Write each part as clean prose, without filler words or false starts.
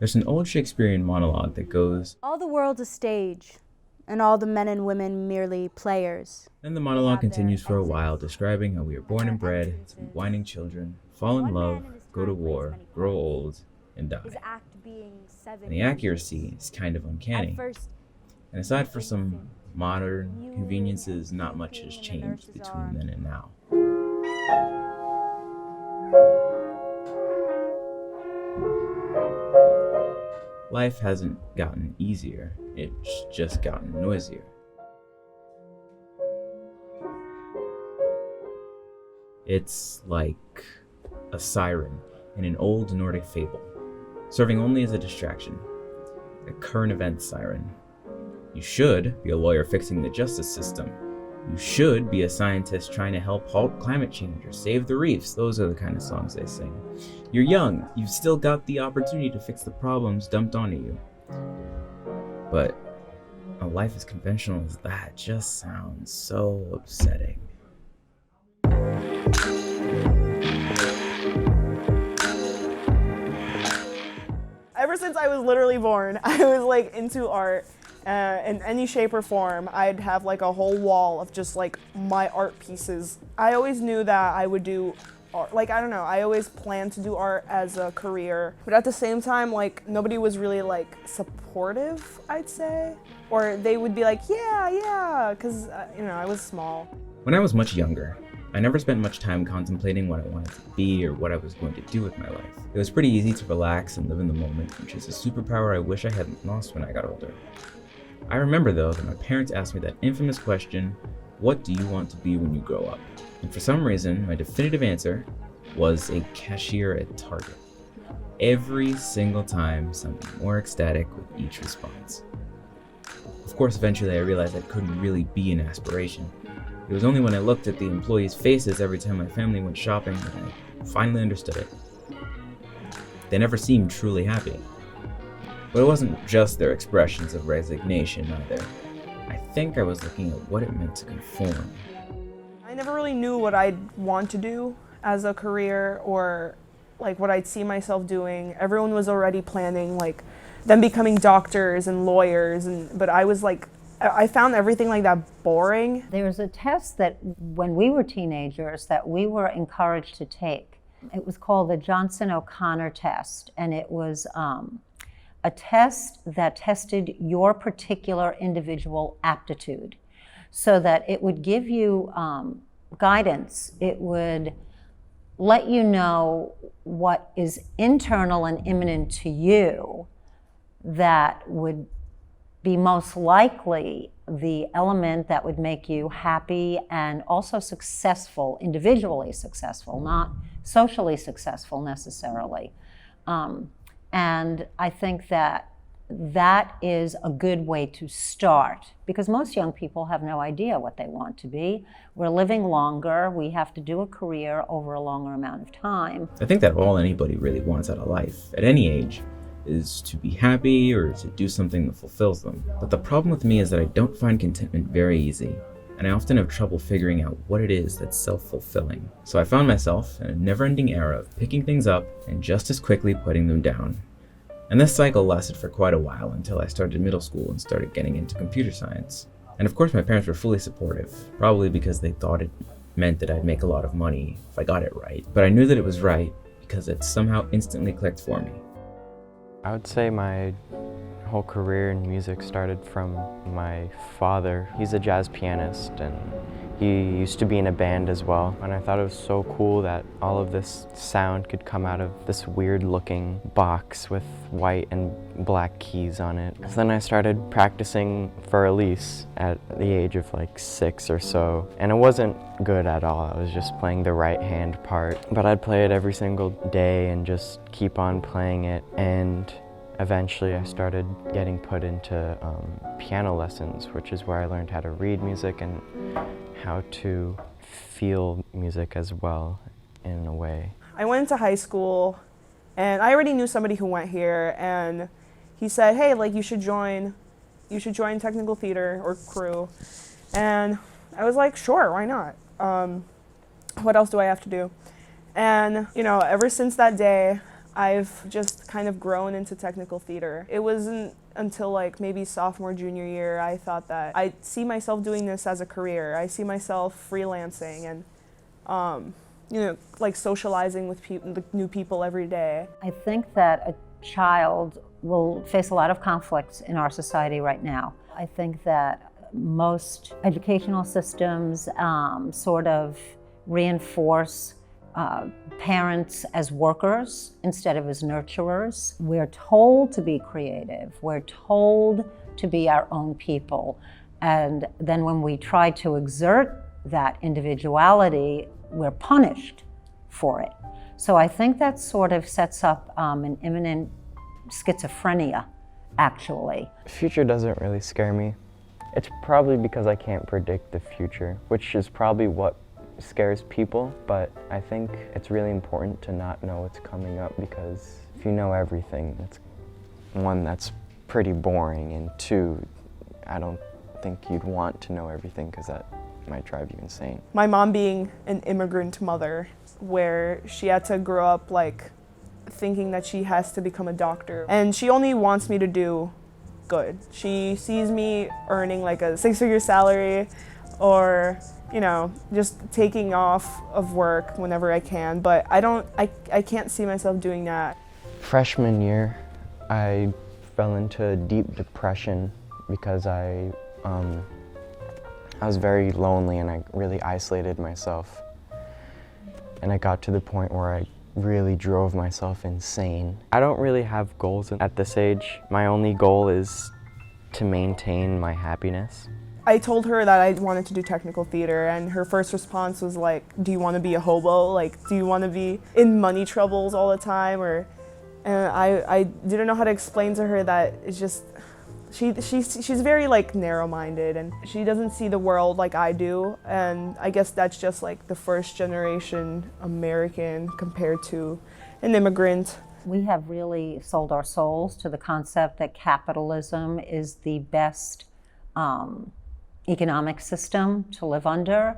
There's an old Shakespearean monologue that goes, All the world's a stage, and all the men and women merely players. then the monologue continues for a while, describing how we are born and bred to be whining children, fall in love, go to war, grow old, and die. And the accuracy is kind of uncanny. And aside for some modern conveniences, not much has changed between then and now. Life hasn't gotten easier, it's just gotten noisier. It's like a siren in an old Nordic fable, serving only as a distraction, a current event siren. You should be a lawyer fixing the justice system. You should be a scientist trying to help halt climate change or save the reefs. Those are the kind of songs they sing. You're young, you've still got the opportunity to fix the problems dumped onto you. But a life as conventional as that just sounds so upsetting. Ever since I was literally born, I was like into art in any shape or form. I'd have like a whole wall of just like my art pieces. I always knew that I would do art. Like, I don't know, I always planned to do art as a career. But at the same time, like, nobody was really like supportive, I'd say. Or they would be like, yeah, because, you know, I was small. When I was much younger, I never spent much time contemplating what I wanted to be or what I was going to do with my life. It was pretty easy to relax and live in the moment, which is a superpower I wish I hadn't lost when I got older. I remember though that my parents asked me that infamous question, what do you want to be when you grow up? And for some reason, my definitive answer was a cashier at Target. Every single time, something more ecstatic with each response. Of course, eventually I realized that couldn't really be an aspiration. It was only when I looked at the employees' faces every time my family went shopping that I finally understood it. They never seemed truly happy. But it wasn't just their expressions of resignation either. I think I was looking at what it meant to conform. I never really knew what I'd want to do as a career or like what I'd see myself doing. Everyone was already planning like them becoming doctors and lawyers, but I was like, I found everything like that boring. There was a test that when we were teenagers that we were encouraged to take. It was called the Johnson-O'Connor test, and it was a test that tested your particular individual aptitude so that it would give you guidance. It would let you know what is internal and imminent to you that would be most likely the element that would make you happy and also successful, individually successful, not socially successful necessarily. And I think that that is a good way to start because most young people have no idea what they want to be. We're living longer, we have to do a career over a longer amount of time. I think that all anybody really wants out of life, at any age, is to be happy or to do something that fulfills them. But the problem with me is that I don't find contentment very easy, and I often have trouble figuring out what it is that's self-fulfilling. So I found myself in a never-ending era of picking things up and just as quickly putting them down. And this cycle lasted for quite a while until I started middle school and started getting into computer science. And of course my parents were fully supportive, probably because they thought it meant that I'd make a lot of money if I got it right. But I knew that it was right because it somehow instantly clicked for me. I would say my whole career in music started from my father. He's a jazz pianist and he used to be in a band as well. And I thought it was so cool that all of this sound could come out of this weird looking box with white and black keys on it. So then I started practicing for Elise at the age of like 6 or so. And it wasn't good at all. I was just playing the right hand part. But I'd play it every single day and just keep on playing it. And eventually I started getting put into piano lessons, which is where I learned how to read music and how to feel music as well in a way. I went into high school and I already knew somebody who went here and he said, hey, like you should join technical theater or crew. And I was like, sure, why not? What else do I have to do? And you know, ever since that day, I've just kind of grown into technical theater. It wasn't until like maybe sophomore, junior year I thought that I see myself doing this as a career. I see myself freelancing and like socializing with new people every day. I think that a child will face a lot of conflicts in our society right now. I think that most educational systems sort of reinforce parents as workers instead of as nurturers. We're told to be creative. We're told to be our own people. And then when we try to exert that individuality, we're punished for it. So I think that sort of sets up an imminent schizophrenia, actually. The future doesn't really scare me. It's probably because I can't predict the future, which is probably what scares people, but I think it's really important to not know what's coming up, because if you know everything, it's one, that's pretty boring, and two, I don't think you'd want to know everything because that might drive you insane. My mom being an immigrant mother, where she had to grow up like thinking that she has to become a doctor, and she only wants me to do good. She sees me earning like a 6-figure salary, or just taking off of work whenever I can, but I can't see myself doing that. Freshman year, I fell into a deep depression because I was very lonely and I really isolated myself. And I got to the point where I really drove myself insane. I don't really have goals at this age. My only goal is to maintain my happiness. I told her that I wanted to do technical theater, and her first response was like, do you want to be a hobo? Like, do you want to be in money troubles all the time? And I didn't know how to explain to her that it's just, she's very like narrow-minded, and she doesn't see the world like I do, and I guess that's just like the first generation American compared to an immigrant. We have really sold our souls to the concept that capitalism is the best economic system to live under.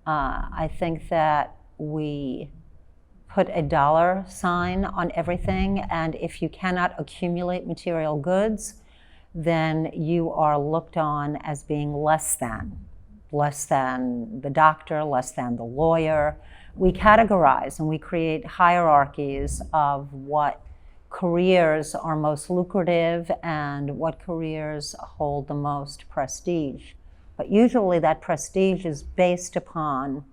I think that we put a dollar sign on everything, and if you cannot accumulate material goods, then you are looked on as being less than the doctor, less than the lawyer. We categorize and we create hierarchies of what careers are most lucrative and what careers hold the most prestige. But usually that prestige is based upon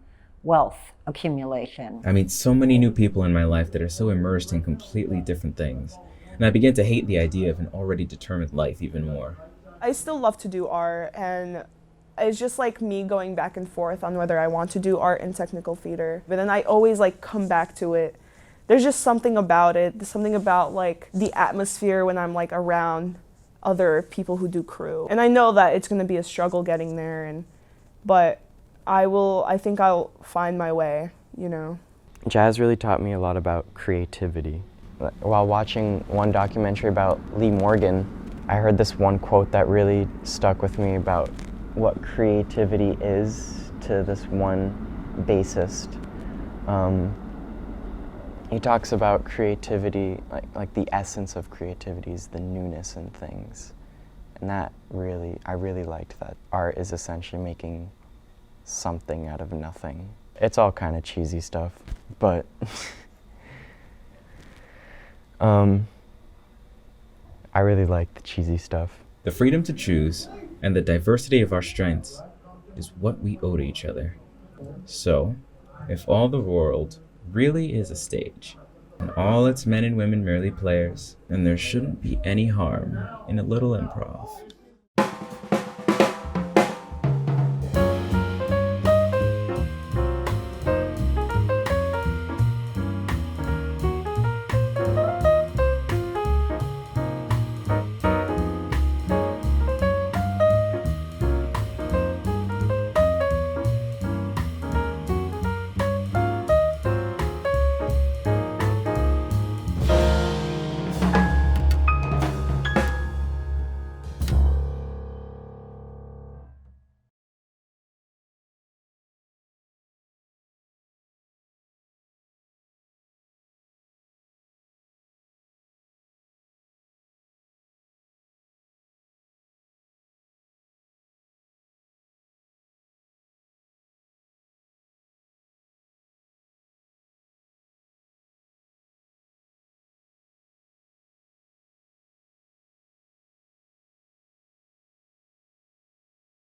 wealth accumulation. I meet so many new people in my life that are so immersed in completely different things, and I begin to hate the idea of an already determined life even more. I still love to do art, and it's just like me going back and forth on whether I want to do art and technical theater. But then I always like come back to it. There's just something about it. There's something about like the atmosphere when I'm like around other people who do crew. And I know that it's gonna be a struggle getting there, but I think I'll find my way, Jazz really taught me a lot about creativity. While watching one documentary about Lee Morgan, I heard this one quote that really stuck with me about what creativity is to this one bassist. He talks about creativity, like the essence of creativity is the newness in things. And I really liked that. Art is essentially making something out of nothing. It's all kind of cheesy stuff, but I really like the cheesy stuff. The freedom to choose and the diversity of our strengths is what we owe to each other. So, if all the world really is a stage, and all its men and women merely players, then there shouldn't be any harm in a little improv.